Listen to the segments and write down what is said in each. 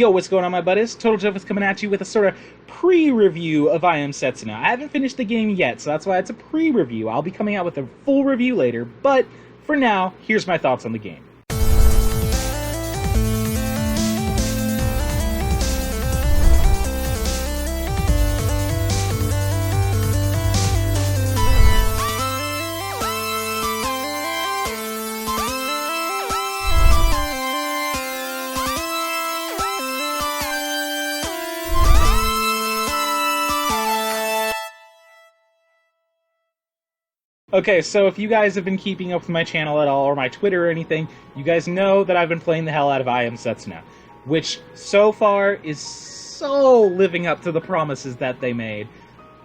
Yo, what's going on, my buddies? Totaljophes coming at you with a sort of pre-review of I Am Setsuna. I haven't finished the game yet, so that's why it's a pre-review. I'll be coming out with a full review later, but for now, here's my thoughts on the game. Okay, so if you guys have been keeping up with my channel at all, or my Twitter or anything, you guys know that I've been playing the hell out of I Am Setsuna, which so far is so living up to the promises that they made.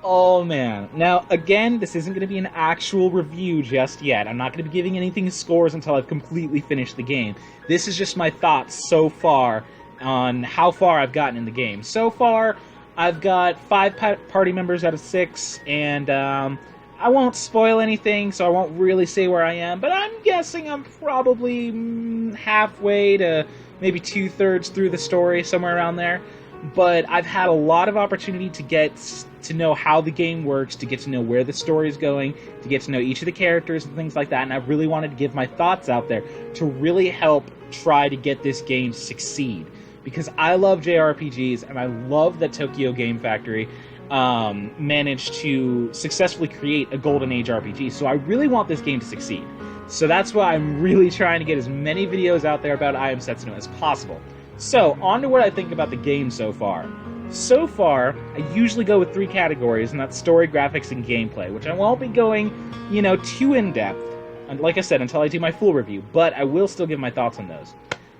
Oh man. Now, again, this isn't going to be an actual review just yet. I'm not going to be giving anything scores until I've completely finished the game. This is just my thoughts so far on how far I've gotten in the game. So far, I've got 5 party members out of 6, and I won't spoil anything, so I won't really say where I am, but I'm guessing I'm probably halfway to maybe 2/3 through the story, somewhere around there. But I've had a lot of opportunity to get to know how the game works, to get to know where the story is going, to get to know each of the characters and things like that, and I really wanted to give my thoughts out there to really help try to get this game to succeed. Because I love JRPGs, and I love that Tokyo Game Factory managed to successfully create a Golden Age RPG, so I really want this game to succeed. So that's why I'm really trying to get as many videos out there about I Am Setsuna as possible. So, on to what I think about the game so far. So far, I usually go with 3 categories, and that's story, graphics, and gameplay, which I won't be going, too in-depth, like I said, until I do my full review, but I will still give my thoughts on those.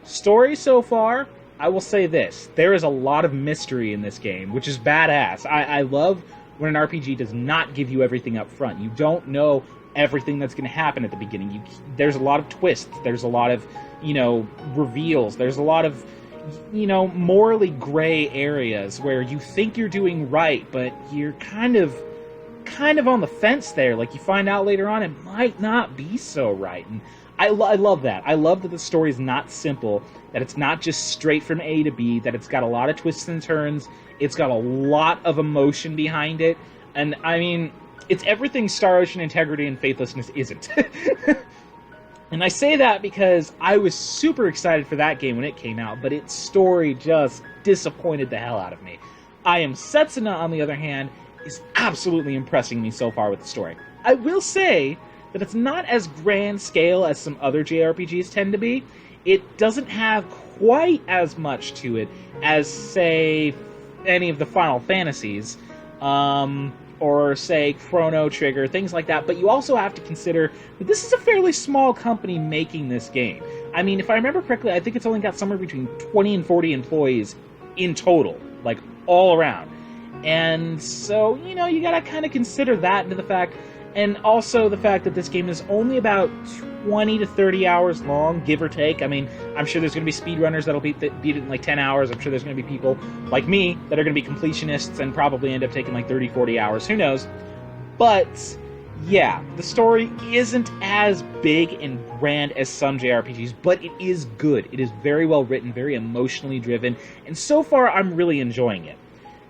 Story so far, I will say this, there is a lot of mystery in this game, which is badass. I love when an RPG does not give you everything up front. You don't know everything that's going to happen at the beginning. There's a lot of twists, there's a lot of, reveals, there's a lot of, morally gray areas where you think you're doing right, but you're kind of on the fence there. Like, you find out later on it might not be so right, and I love that. I love that the story is not simple, that it's not just straight from A to B, that it's got a lot of twists and turns, it's got a lot of emotion behind it, and, I mean, it's everything Star Ocean Integrity and Faithlessness isn't. And I say that because I was super excited for that game when it came out, but its story just disappointed the hell out of me. I Am Setsuna, on the other hand, is absolutely impressing me so far with the story. I will say that it's not as grand scale as some other JRPGs tend to be. It doesn't have quite as much to it as, say, any of the Final Fantasies, or, say, Chrono Trigger, things like that, but you also have to consider that this is a fairly small company making this game. I mean, if I remember correctly, I think it's only got somewhere between 20 and 40 employees in total, like, all around. And so, you gotta kind of consider that into the fact, and also the fact that this game is only about 20 to 30 hours long, give or take. I mean, I'm sure there's going to be speedrunners that'll beat it in like 10 hours. I'm sure there's going to be people like me that are going to be completionists and probably end up taking like 30, 40 hours. Who knows? But, yeah, the story isn't as big and grand as some JRPGs, but it is good. It is very well written, very emotionally driven, and so far I'm really enjoying it.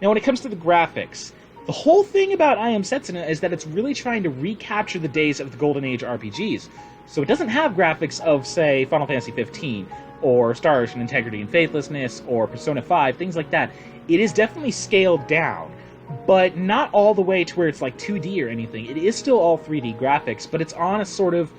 Now, when it comes to the graphics, the whole thing about I Am Setsuna is that it's really trying to recapture the days of the Golden Age RPGs. So it doesn't have graphics of, say, Final Fantasy 15, or Star Ocean Integrity and Faithlessness, or Persona 5, things like that. It is definitely scaled down, but not all the way to where it's like 2D or anything. It is still all 3D graphics, but it's on a sort of...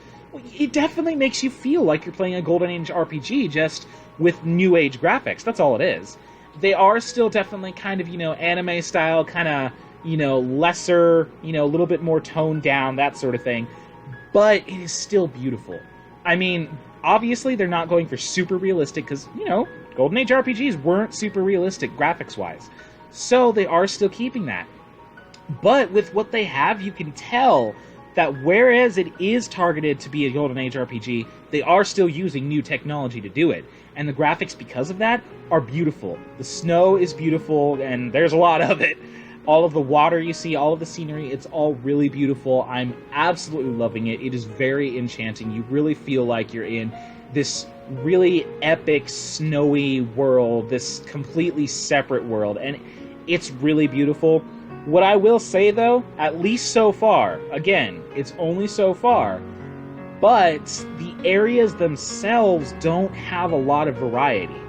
It definitely makes you feel like you're playing a Golden Age RPG, just with New Age graphics. That's all it is. They are still definitely kind of, anime style, kind of... lesser, a little bit more toned down, that sort of thing. But it is still beautiful. I mean, obviously they're not going for super realistic, because, Golden Age RPGs weren't super realistic graphics-wise. So they are still keeping that. But with what they have, you can tell that whereas it is targeted to be a Golden Age RPG, they are still using new technology to do it. And the graphics, because of that, are beautiful. The snow is beautiful, and there's a lot of it. All of the water you see, all of the scenery, it's all really beautiful. I'm absolutely loving it. It is very enchanting. You really feel like you're in this really epic, snowy world, this completely separate world, and it's really beautiful. What I will say, though, at least so far, again, it's only so far, but the areas themselves don't have a lot of variety.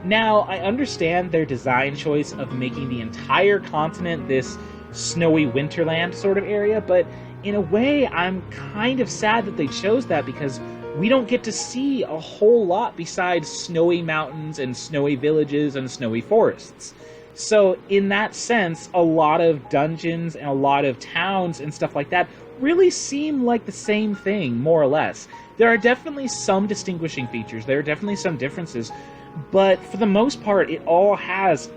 Now, I understand their design choice of making the entire continent this snowy winterland sort of area, but in a way, I'm kind of sad that they chose that because we don't get to see a whole lot besides snowy mountains and snowy villages and snowy forests. So in that sense, a lot of dungeons and a lot of towns and stuff like that really seem like the same thing, more or less. There are definitely some distinguishing features, there are definitely some differences, but for the most part, it all has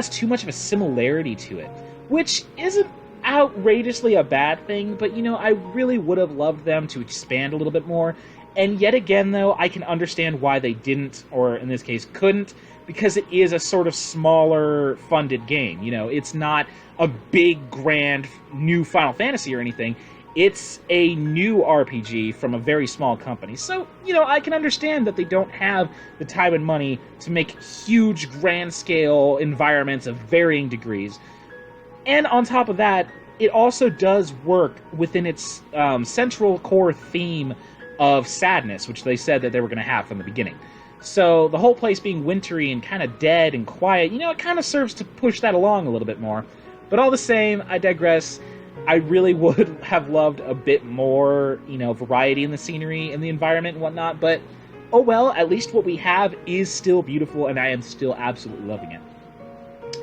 too much of a similarity to it, which isn't outrageously a bad thing, but I really would have loved them to expand a little bit more. And yet again, though, I can understand why they didn't, or in this case couldn't, because it is a sort of smaller funded game. It's not a big, grand, new Final Fantasy or anything. It's a new RPG from a very small company. So, I can understand that they don't have the time and money to make huge, grand-scale environments of varying degrees. And on top of that, it also does work within its central core theme of sadness, which they said that they were going to have from the beginning. So the whole place being wintry and kind of dead and quiet, it kind of serves to push that along a little bit more. But all the same, I digress. I really would have loved a bit more, variety in the scenery and the environment and whatnot. But, oh well, at least what we have is still beautiful, and I am still absolutely loving it.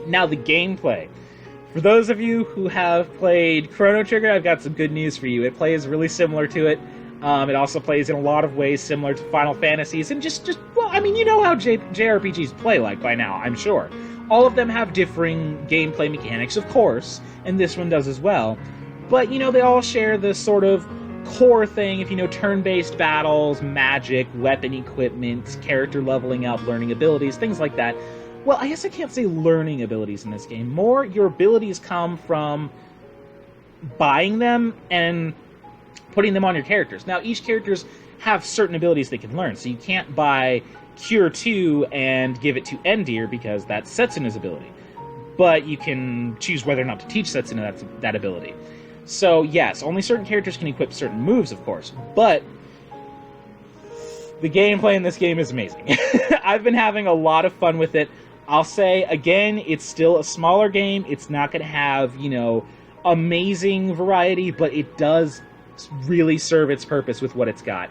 Now, the gameplay. For those of you who have played Chrono Trigger, I've got some good news for you. It plays really similar to it. It also plays in a lot of ways similar to Final Fantasies, and you know how JRPGs play like by now, I'm sure. All of them have differing gameplay mechanics, of course, and this one does as well. But, they all share this sort of core thing of, turn-based battles, magic, weapon equipment, character leveling up, learning abilities, things like that. Well, I guess I can't say learning abilities in this game. More, your abilities come from buying them and putting them on your characters. Now, each characters have certain abilities they can learn, so you can't buy Cure 2 and give it to Endir because that's Setsuna's ability. But you can choose whether or not to teach Setsuna that ability. So, yes, only certain characters can equip certain moves, of course, but the gameplay in this game is amazing. I've been having a lot of fun with it. I'll say, again, it's still a smaller game. It's not going to have, amazing variety, but it does really serve its purpose with what it's got.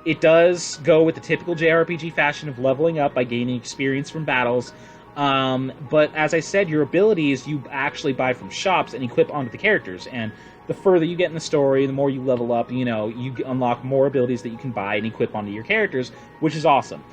It does go with the typical JRPG fashion of leveling up by gaining experience from battles. But as I said, your abilities you actually buy from shops and equip onto the characters. And the further you get in the story, the more you level up, you unlock more abilities that you can buy and equip onto your characters, which is awesome.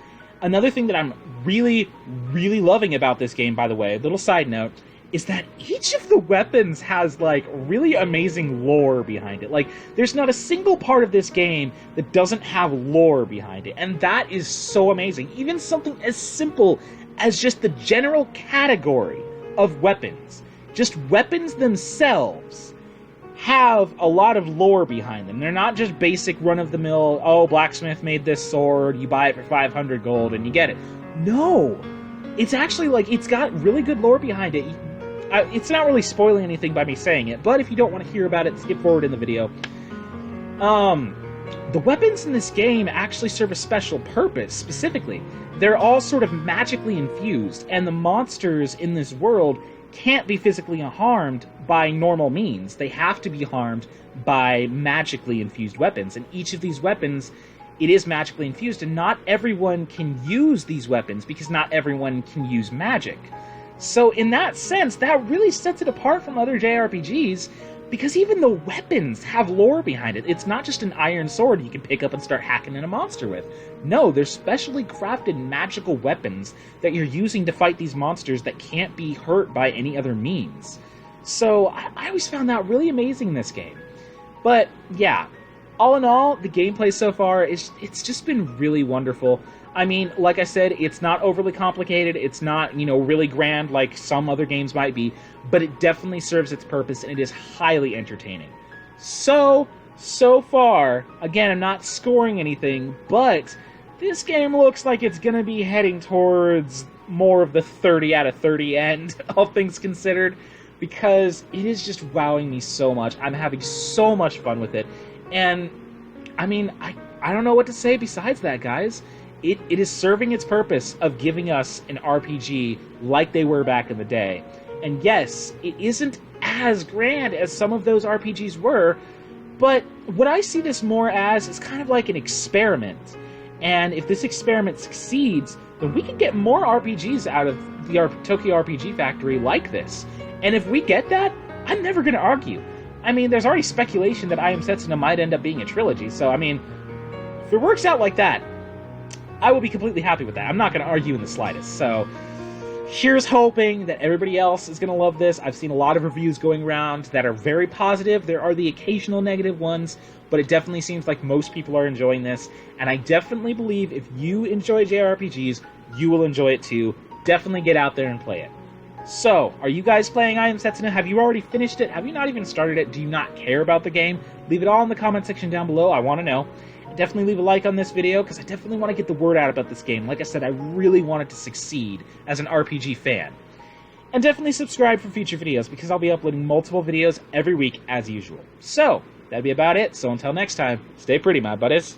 Another thing that I'm really, really loving about this game, by the way, little side note, is that each of the weapons has, really amazing lore behind it. There's not a single part of this game that doesn't have lore behind it, and that is so amazing. Even something as simple as just the general category of weapons. Just weapons themselves have a lot of lore behind them. They're not just basic run-of-the-mill, oh, blacksmith made this sword, you buy it for 500 gold and you get it. No! It's actually, it's got really good lore behind it. It's not really spoiling anything by me saying it, but if you don't want to hear about it, skip forward in the video. The weapons in this game actually serve a special purpose, specifically. They're all sort of magically infused, and the monsters in this world can't be physically harmed by normal means. They have to be harmed by magically infused weapons, and each of these weapons, it is magically infused, and not everyone can use these weapons, because not everyone can use magic. So in that sense, that really sets it apart from other JRPGs, because even the weapons have lore behind it. It's not just an iron sword you can pick up and start hacking in a monster with. No, they're specially crafted magical weapons that you're using to fight these monsters that can't be hurt by any other means. So I always found that really amazing in this game. But yeah, all in all, the gameplay so far, it's just been really wonderful. I mean, like I said, it's not overly complicated, it's not, really grand like some other games might be, but it definitely serves its purpose, and it is highly entertaining. So So far, again, I'm not scoring anything, but this game looks like it's going to be heading towards more of the 30 out of 30 end, all things considered, because it is just wowing me so much. I'm having so much fun with it, and I mean, I don't know what to say besides that, guys. It is serving its purpose of giving us an RPG like they were back in the day. And yes, it isn't as grand as some of those RPGs were, but what I see this more as is kind of like an experiment. And if this experiment succeeds, then we can get more RPGs out of the Tokyo RPG Factory like this. And if we get that, I'm never going to argue. I mean, there's already speculation that I Am Setsuna might end up being a trilogy, so I mean, if it works out like that, I will be completely happy with that. I'm not going to argue in the slightest, so here's hoping that everybody else is going to love this. I've seen a lot of reviews going around that are very positive. There are the occasional negative ones, but it definitely seems like most people are enjoying this, and I definitely believe if you enjoy JRPGs, you will enjoy it too. Definitely get out there and play it. So, are you guys playing I Am Setsuna? Have you already finished it? Have you not even started it? Do you not care about the game? Leave it all in the comment section down below. I want to know. Definitely leave a like on this video, because I definitely want to get the word out about this game. Like I said, I really want it to succeed as an RPG fan. And definitely subscribe for future videos, because I'll be uploading multiple videos every week as usual. So, that'd be about it. So until next time, stay pretty, my buddies.